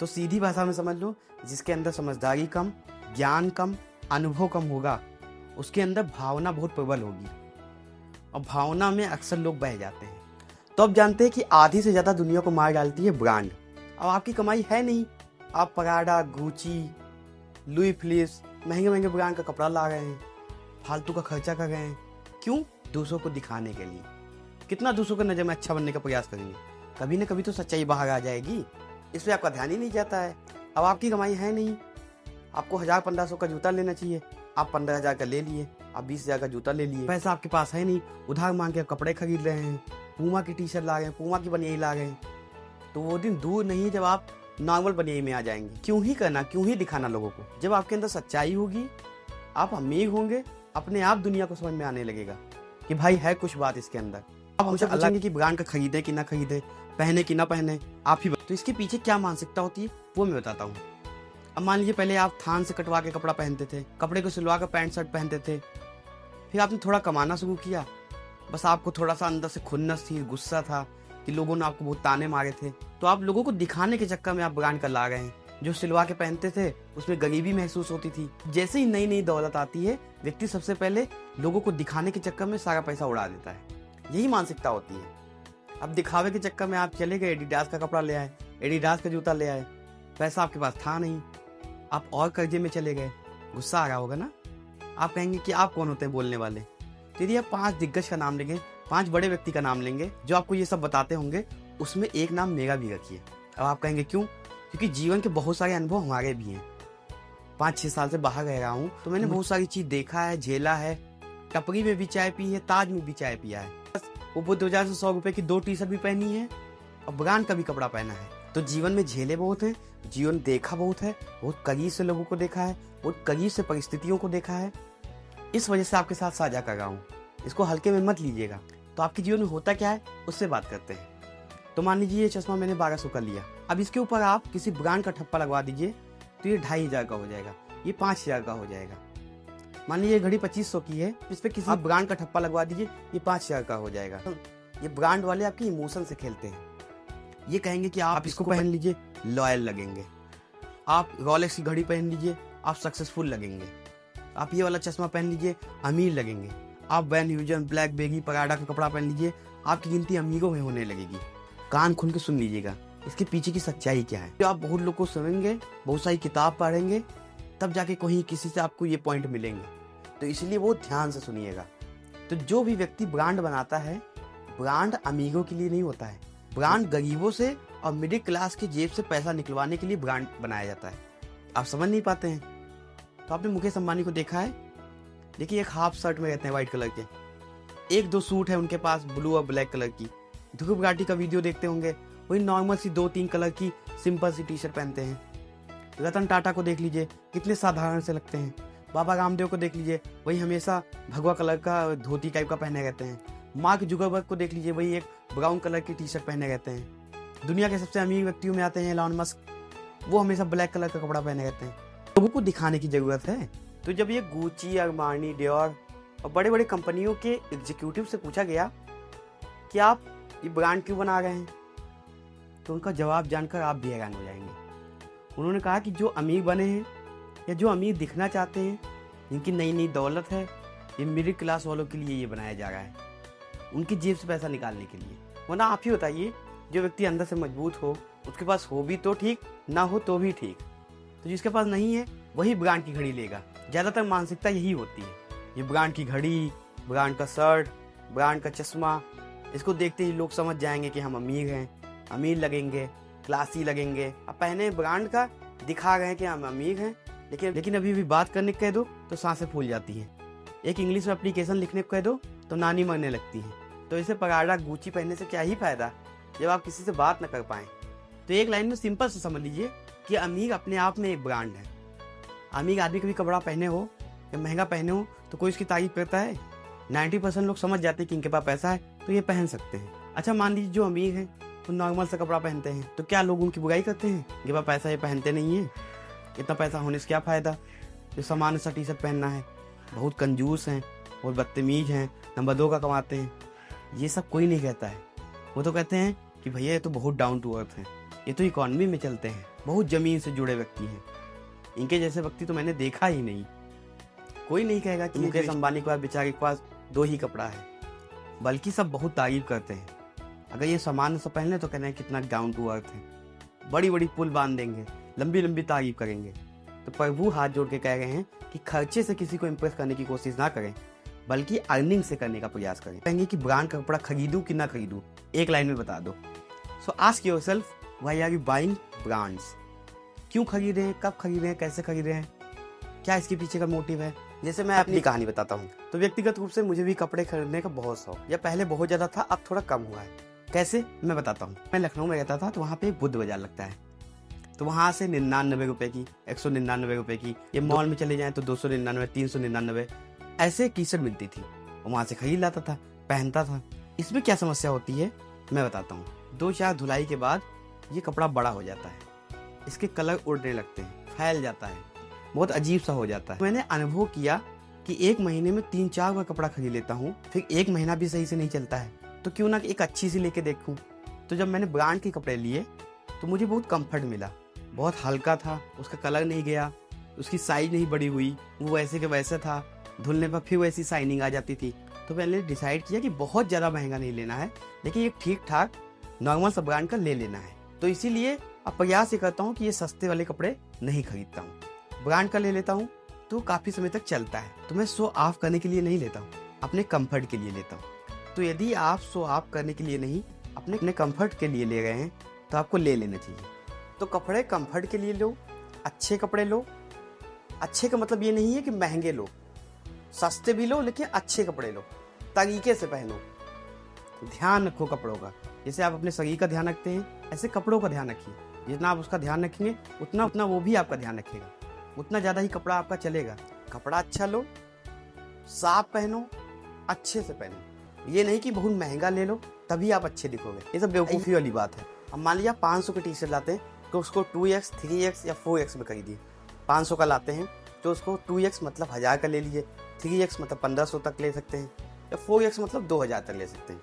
तो सीधी भाषा में समझ लो, जिसके अंदर समझदारी कम, ज्ञान कम, अनुभव कम होगा, उसके अंदर भावना बहुत प्रबल होगी और भावना में अक्सर लोग बह जाते हैं। तो अब जानते हैं कि आधी से ज़्यादा दुनिया को मार डालती है ब्रांड। अब आपकी कमाई है नहीं, आप पराडा, गुची, लुई फिलिप्स, महंगे महंगे ब्रांड का कपड़ा ला रहे हैं, फालतू का खर्चा कर रहे हैं। क्यों? दूसरों को दिखाने के लिए। कितना दूसरों की नज़र में अच्छा बनने का प्रयास करेंगे? कभी ना कभी तो सच्चाई बाहर आ जाएगी। इस पर आपका ध्यान ही नहीं जाता है। अब आपकी कमाई है नहीं, आपको 1000-1500 का जूता लेना चाहिए, आप 15,000 का ले लिए, आप 20,000 का जूता ले लिए। पैसा आपके पास है नहीं, उधार मांग के आप कपड़े खरीद रहे हैं, पूमा की टी-शर्ट ला रहे हैं, पूमा की बनियाई ला रहे हैं। तो वो दिन दूर नहीं जब आप नॉर्मल बनियाई में आ जाएंगे। क्यों ही करना, क्यों ही दिखाना लोगों को? जब आपके अंदर सच्चाई होगी, आप अमीर होंगे, अपने आप दुनिया को समझ में आने लगेगा कि भाई है कुछ बात इसके अंदर। अब हमसे पूछेंगे कि ब्रांड का खरीदे कि ना खरीदे, पहने कि ना पहने, आप ही तो इसके पीछे क्या मानसिकता होती है वो मैं बताता हूँ। अब मान लीजिए पहले आप थान से कटवा के कपड़ा पहनते थे, कपड़े को सिलवा कर पैंट शर्ट पहनते थे, फिर आपने थोड़ा कमाना शुरू किया, बस आपको थोड़ा सा अंदर से खुन्नस थी, गुस्सा था कि लोगों ने आपको बहुत ताने मारे थे, तो आप लोगों को दिखाने के चक्कर में आप ब्रांड का ला गए हैं। जो सिलवा के पहनते थे उसमें गरीबी महसूस होती थी। जैसे ही नई नई दौलत आती है, व्यक्ति सबसे पहले लोगों को दिखाने के चक्कर में सारा पैसा उड़ा देता है। यही मानसिकता होती है। अब दिखावे के चक्कर में आप चले गए, एडिडास का कपड़ा ले आए, एडिडास का जूता ले आए, पैसा आपके पास था नहीं, आप और कर्जे में चले गए। गुस्सा आ रहा होगा ना? आप कहेंगे कि आप कौन होते हैं बोलने वाले? तो यदि आप 5 दिग्गज का नाम लेंगे, 5 बड़े व्यक्ति का नाम लेंगे जो आपको ये सब बताते होंगे, उसमें एक नाम मेरा भी रखिए। अब आप कहेंगे क्यों? क्योंकि जीवन के बहुत सारे अनुभव हमारे भी हैं। 5-6 साल से बाहर रह रहा हूँ, तो मैंने बहुत सारी चीज देखा है, झेला है। टपरी में भी चाय पी है, ताज में भी चाय पिया है, वो 2000 से 100 रुपए की 2 टी-शर्ट भी पहनी है और ब्रांड का भी कपड़ा पहना है। तो जीवन में झेले बहुत हैं, जीवन देखा बहुत है, बहुत करीब से लोगों को देखा है, बहुत करीब से परिस्थितियों को देखा है। इस वजह से आपके साथ साझा कर रहा हूँ। इसको हल्के में मत लीजिएगा। तो आपके जीवन में होता क्या है उससे बात करते हैं। तो मान लीजिए ये चश्मा मैंने 1200 का लिया, अब इसके ऊपर आप किसी ब्रांड का ठप्पा लगवा दीजिए तो ये 2500 का हो जाएगा, ये 5000 का हो जाएगा। मान लीजिए घड़ी 2500 की है, इस पे किसी ब्रांड का ठप्पा लगवा दीजिए, ये 5000 का हो जाएगा। ये ब्रांड वाले आपके इमोशन से खेलते हैं। ये कहेंगे कि आप इसको पहन लीजिए, लॉयल लगेंगे। आप रोलेक्स की घड़ी पहन लीजिए, आप सक्सेसफुल लगेंगे। आप ये वाला चश्मा पहन लीजिए, अमीर लगेंगे। आप वैन ह्यूजन, ब्लैकबेरी, पराडा का कपड़ा पहन लीजिए, आपकी गिनती अमीरों में होने लगेगी। कान खोल के सुन लीजिएगा, इसके पीछे की सच्चाई क्या है। जो आप बहुत लोग को सुनेंगे, बहुत सारी किताब पढ़ेंगे, तब जाके कहीं किसी से आपको ये पॉइंट मिलेंगे। तो इसलिए वो ध्यान से सुनिएगा। तो जो भी व्यक्ति ब्रांड बनाता है, ब्रांड अमीरों के लिए नहीं होता है। ब्रांड गरीबों से और मिडिल क्लास की जेब से पैसा निकलवाने के लिए ब्रांड बनाया जाता है। आप समझ नहीं पाते हैं। तो आपने मुकेश अंबानी को देखा है, देखिए एक हाफ शर्ट में रहते हैं व्हाइट कलर के, 1-2 सूट है उनके पास ब्लू और ब्लैक कलर की। ध्रुव राठी का वीडियो देखते होंगे, वही नॉर्मल सी 2-3 कलर की सिंपल सी टी-शर्ट पहनते हैं। रतन टाटा को देख लीजिए, कितने साधारण से लगते हैं। बाबा रामदेव को देख लीजिए, वही हमेशा भगवा कलर का धोती टाइप का पहने रहते हैं। मार्क जुकरबर्ग को देख लीजिए, वही एक ब्राउन कलर की टी-शर्ट पहने रहते हैं। दुनिया के सबसे अमीर व्यक्तियों में आते हैं एलॉन मस्क, वो हमेशा ब्लैक कलर का कपड़ा पहने रहते हैं। लोगों को दिखाने की जरूरत है। तो जब ये गुची, अरमानी, डियोर और बड़े बड़े कंपनियों के एग्जीक्यूटिव से पूछा गया कि आप ये ब्रांड क्यों बना रहे हैं, तो उनका जवाब जानकर आप भी हैरान हो जाएंगे। उन्होंने कहा कि जो अमीर बने हैं या जो अमीर दिखना चाहते हैं, जिनकी नई नई दौलत है, ये मिडिल क्लास वालों के लिए ये बनाया जा रहा है, उनकी जेब से पैसा निकालने के लिए। वरना आप ही बताइए, जो व्यक्ति अंदर से मजबूत हो, उसके पास हो भी तो ठीक, ना हो तो भी ठीक। तो जिसके पास नहीं है वही ब्रांड की घड़ी लेगा। ज़्यादातर मानसिकता यही होती है। ये ब्रांड की घड़ी, ब्रांड का शर्ट, ब्रांड का चश्मा, इसको देखते ही लोग समझ जाएंगे कि हम अमीर हैं, अमीर लगेंगे, क्लासी लगेंगे। अब पहने ब्रांड का दिखा रहे हैं कि हम अमीर हैं, लेकिन अभी भी बात करने को कह दो तो सांसें फूल जाती हैं। एक इंग्लिश में एप्लीकेशन लिखने को कह दो तो नानी मरने लगती है। तो इसे पराडा, गुची पहनने से क्या ही फायदा जब आप किसी से बात न कर पाएं। तो एक लाइन में सिंपल से समझ लीजिए कि अमीर अपने आप में एक ब्रांड है। अमीर आदमी कभी कपड़ा पहने हो या महंगा पहने हो तो कोई इसकी तारीफ करता है? 90% लोग समझ जाते हैं कि इनके पास पैसा है तो ये पहन सकते हैं। अच्छा, मान लीजिए जो अमीर हैं वो नॉर्मल सा कपड़ा पहनते हैं, तो क्या लोग उनकी बुराई करते हैं? इनके पास पैसा, ये पहनते नहीं है, इतना पैसा होने से क्या फ़ायदा, जो सामान्य सा टी-शर्ट पहनना है, बहुत कंजूस हैं, बहुत बदतमीज हैं, नंबर 2 का कमाते हैं। ये सब कोई नहीं कहता है। वो तो कहते हैं कि भैया ये तो बहुत डाउन टू अर्थ हैं, ये तो इकॉनमी में चलते हैं। बहुत ज़मीन से जुड़े व्यक्ति हैं। इनके जैसे व्यक्ति तो मैंने देखा ही नहीं। कोई नहीं कहेगा कि मुकेश अंबानी के पास बेचारे के पास 2 ही कपड़ा है, बल्कि सब बहुत तारीफ करते हैं। अगर ये सामान्य से पहने तो कहना है कितना डाउन टू अर्थ है, बड़ी बड़ी पुल बांध देंगे, लंबी लंबी तारीफ करेंगे। तो प्रभु हाथ जोड़ के कह रहे हैं कि खर्चे से किसी को इम्प्रेस करने की कोशिश ना करें, बल्कि अर्निंग से करने का प्रयास करें। कहेंगे कि ब्रांड का कपड़ा खरीदूं कि ना खरीदूं, एक लाइन में बता दो। So ask yourself, why are you buying brands? क्यों खरीद रहे हैं, कब खरीद रहे हैं, कैसे खरीद रहे हैं, क्या इसके पीछे का मोटिव है? जैसे मैं अपनी कहानी बताता हूँ, तो व्यक्तिगत रूप से मुझे भी कपड़े खरीदने का बहुत शौक, या पहले बहुत ज़्यादा था, अब थोड़ा कम हुआ है। कैसे, मैं बताता हूँ। मैं लखनऊ में रहता था, तो वहाँ पे एक बुद्ध बाजार लगता है, तो वहाँ से 99 रुपये की, 199 रुपये की, ये मॉल में चले जाएं तो 299, 399 ऐसे टी शर्ट मिलती थी। वहाँ से खरीद लाता था, पहनता था। इसमें क्या समस्या होती है मैं बताता हूँ। 2-4 धुलाई के बाद ये कपड़ा बड़ा हो जाता है, इसके कलर उड़ने लगते हैं, फैल जाता है, बहुत अजीब सा हो जाता है। मैंने अनुभव किया कि 1 महीने में 3-4 बार कपड़ा खरीद लेता हूँ, फिर 1 महीना भी सही से नहीं चलता है, तो क्यों ना एक अच्छी सी लेके देखूँ। तो जब मैंने ब्रांड के कपड़े लिए तो मुझे बहुत कंफर्ट मिला, बहुत हल्का था, उसका कलर नहीं गया, उसकी साइज नहीं बड़ी हुई, वो वैसे के वैसे था, धुलने पर फिर वैसी शाइनिंग आ जाती थी। तो मैंने डिसाइड किया कि बहुत ज़्यादा महंगा नहीं लेना है, लेकिन एक ठीक ठाक नॉर्मल सा ब्रांड का ले लेना है। तो इसीलिए अब प्रयास ये करता हूँ कि ये सस्ते वाले कपड़े नहीं खरीदता हूँ, ब्रांड का ले लेता हूँ, तो काफ़ी समय तक चलता है। तो मैं शो ऑफ करने के लिए नहीं लेता हूँ, अपने कंफर्ट के लिए लेता हूँ। तो यदि आप शो ऑफ करने के लिए नहीं, अपने कंफर्ट के लिए ले रहे हैं, तो आपको ले लेना चाहिए। तो कपड़े कंफर्ट के लिए लो, अच्छे कपड़े लो। अच्छे का मतलब ये नहीं है कि महंगे लो, सस्ते भी लो, लेकिन अच्छे कपड़े लो, तरीके से पहनो, ध्यान रखो कपड़ों का। जैसे आप अपने शरीर का ध्यान रखते हैं, ऐसे कपड़ों का ध्यान रखिए। जितना आप उसका ध्यान रखेंगे उतना वो भी आपका ध्यान रखेगा, उतना ज़्यादा ही कपड़ा आपका चलेगा। कपड़ा अच्छा लो, साफ पहनो, अच्छे से पहनो। ये नहीं कि बहुत महंगा ले लो तभी आप अच्छे दिखोगे, ये सब बेवकूफ़ी वाली बात है। अब मान लिया 500 की टी शर्ट लाते हैं तो उसको 2x, 3x या 4x में खरीदिए। 500 का लाते हैं तो उसको 2x मतलब 1000 का ले लीजिए, 3x मतलब 1500 तक ले सकते हैं, या 4x मतलब 2000 तक ले सकते हैं।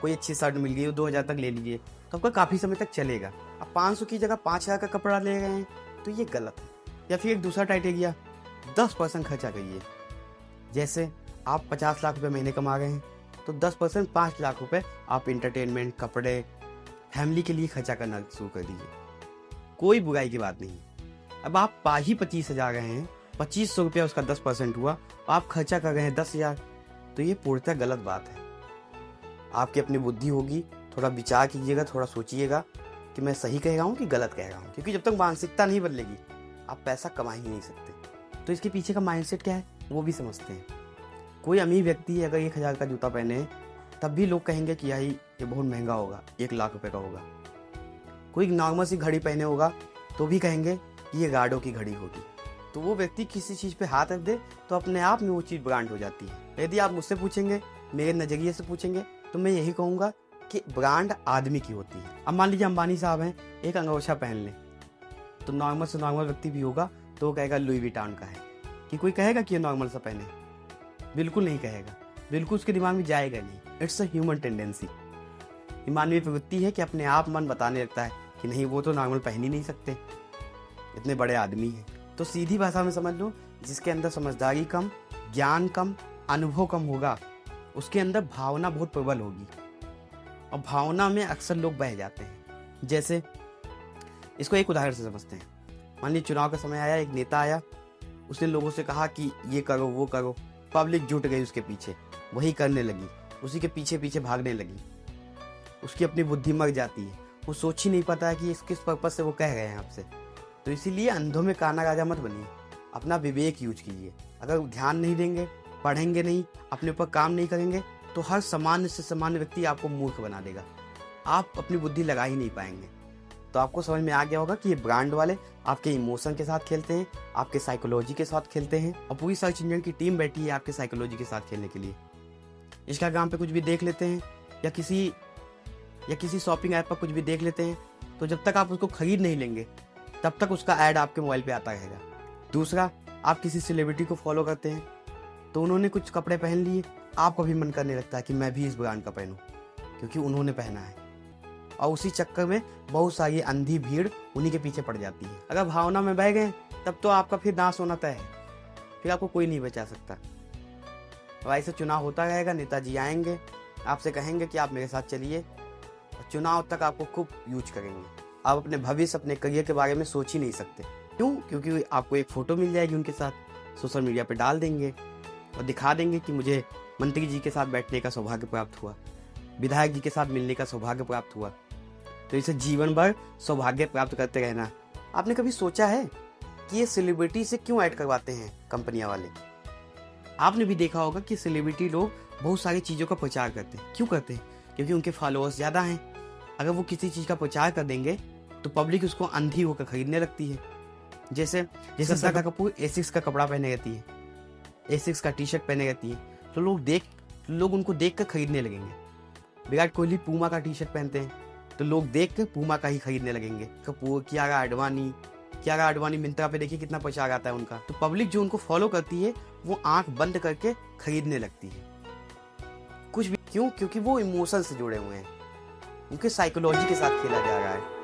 कोई अच्छी शर्ट मिल गई 2000 तक ले लीजिए, तो आपका काफ़ी समय तक चलेगा। अब 500 की जगह 5000 का कपड़ा ले रहे हैं तो ये गलत है। या फिर एक दूसरा क्राइटेरिया, 10% खर्चा करिए। जैसे आप 50 लाख रुपये महीने कमा रहे हैं तो 10% 5 लाख रुपये आप इंटरटेनमेंट, कपड़े, फैमिली के लिए खर्चा करना शुरू कर दीजिए। कोई बुराई की बात नहीं। अब आप पा ही 25,000 रहे हैं, 2500 रुपया उसका 10% हुआ, आप खर्चा कर रहे हैं 10,000, तो ये पूर्णतः गलत बात है। आपकी अपनी बुद्धि होगी, थोड़ा विचार कीजिएगा, थोड़ा सोचिएगा कि मैं सही कह रहा हूँ कि गलत कह रहा हूँ, क्योंकि जब तक मानसिकता नहीं बदलेगी आप पैसा कमा ही नहीं सकते। तो इसके पीछे का माइंडसेट क्या है वो भी समझते हैं। कोई अमीर व्यक्ति अगर 1000 का जूता पहने तब भी लोग कहेंगे कि यार ये बहुत महंगा होगा, 1 लाख रुपए का होगा। कोई नॉर्मल सी घड़ी पहने होगा तो भी कहेंगे कि ये गार्डो की घड़ी होगी। तो वो व्यक्ति किसी चीज़ पे हाथ रख दे तो अपने आप में वो चीज़ ब्रांड हो जाती है। यदि आप मुझसे पूछेंगे, मेरे नज़रिए से पूछेंगे, तो मैं यही कहूँगा कि ब्रांड आदमी की होती है। अब मान लीजिए अंबानी साहब हैं, एक अंगोछा पहन लें, तो नॉर्मल से नॉर्मल व्यक्ति भी होगा तो वो कहेगा लुई विटान का है। कि कोई कहेगा कि ये नॉर्मल सा पहने? बिल्कुल नहीं कहेगा, बिल्कुल उसके दिमाग में जाएगा नहीं। इट्स अ ह्यूमन टेंडेंसी, मानवीय प्रवृत्ति है कि अपने आप मन बताने लगता है कि नहीं वो तो नॉर्मल पहन ही नहीं सकते, इतने बड़े आदमी हैं। तो सीधी भाषा में समझ लो, जिसके अंदर समझदारी कम, ज्ञान कम, अनुभव कम होगा, उसके अंदर भावना बहुत प्रबल होगी, और भावना में अक्सर लोग बह जाते हैं। जैसे इसको एक उदाहरण से समझते हैं। मान लीजिए चुनाव का समय आया, एक नेता आया, उसने लोगों से कहा कि ये करो वो करो, पब्लिक जुट गई उसके पीछे, वही करने लगी, उसी के पीछे पीछे भागने लगी। उसकी अपनी बुद्धि मर जाती है, वो सोच ही नहीं पाता है कि इस किस पर्पज से वो कह रहे हैं आपसे। तो इसीलिए अंधों में काना राजा मत बनिए, अपना विवेक यूज कीजिए। अगर ध्यान नहीं देंगे, पढ़ेंगे नहीं, अपने ऊपर काम नहीं करेंगे, तो हर सामान्य से सामान्य व्यक्ति आपको मूर्ख बना देगा, आप अपनी बुद्धि लगा ही नहीं पाएंगे। तो आपको समझ में आ गया होगा कि ये ब्रांड वाले आपके इमोशन के साथ खेलते हैं, आपके साइकोलॉजी के साथ खेलते हैं, और पूरी सर्च इंजन की टीम बैठी है आपके साइकोलॉजी के साथ खेलने के लिए। इंस्टाग्राम पे कुछ भी देख लेते हैं या किसी शॉपिंग ऐप पर कुछ भी देख लेते हैं, तो जब तक आप उसको खरीद नहीं लेंगे तब तक उसका ऐड आपके मोबाइल पे आता रहेगा। दूसरा, आप किसी सेलिब्रिटी को फॉलो करते हैं तो उन्होंने कुछ कपड़े पहन लिए, आपको भी मन करने लगता है कि मैं भी इस ब्रांड का पहनूं क्योंकि उन्होंने पहना है। और उसी चक्कर में बहुत सारी अंधी भीड़ उन्हीं के पीछे पड़ जाती है। अगर भावना में बह गए तब तो आपका फिर नाश होना तय है, फिर आपको कोई नहीं बचा सकता। और ऐसे चुनाव होता रहेगा, नेताजी आएंगे, आपसे कहेंगे कि आप मेरे साथ चलिए, और चुनाव तक आपको खूब यूज करेंगे। आप अपने भविष्य, अपने करियर के बारे में सोच ही नहीं सकते। क्यों? क्योंकि आपको एक फ़ोटो मिल जाएगी उनके साथ, सोशल मीडिया पे डाल देंगे और दिखा देंगे कि मुझे मंत्री जी के साथ बैठने का सौभाग्य प्राप्त हुआ, विधायक जी के साथ मिलने का सौभाग्य प्राप्त हुआ। तो इसे जीवन भर सौभाग्य प्राप्त करते रहना। आपने कभी सोचा है कि ये सेलिब्रिटी से क्यों ऐड करवाते हैं कंपनियां वाले? आपने भी देखा होगा कि सेलिब्रिटी लोग बहुत सारी चीज़ों का प्रचार करते हैं। क्यों करते हैं? क्योंकि उनके फॉलोअर्स ज़्यादा हैं। अगर वो किसी चीज़ का प्रचार कर देंगे तो पब्लिक उसको अंधी होकर खरीदने लगती है। जैसे श्रद्धा कपूर एसिक्स का कपड़ा पहने रहती है, एसिक्स का टी शर्ट पहने रहती है, तो लोग उनको देख कर खरीदने लगेंगे। विराट कोहली पूमा का टी शर्ट पहनते हैं तो लोग देख कर पूमा का ही खरीदने लगेंगे। कपूर, कियारा आडवाणी मिंत्रा पे देखिए कितना प्रचार आता है उनका। तो पब्लिक जो उनको फॉलो करती है वो आंख बंद करके खरीदने लगती है कुछ भी। क्यों? क्योंकि वो इमोशन से जुड़े हुए हैं, उनके साइकोलॉजी के साथ खेला जा रहा है।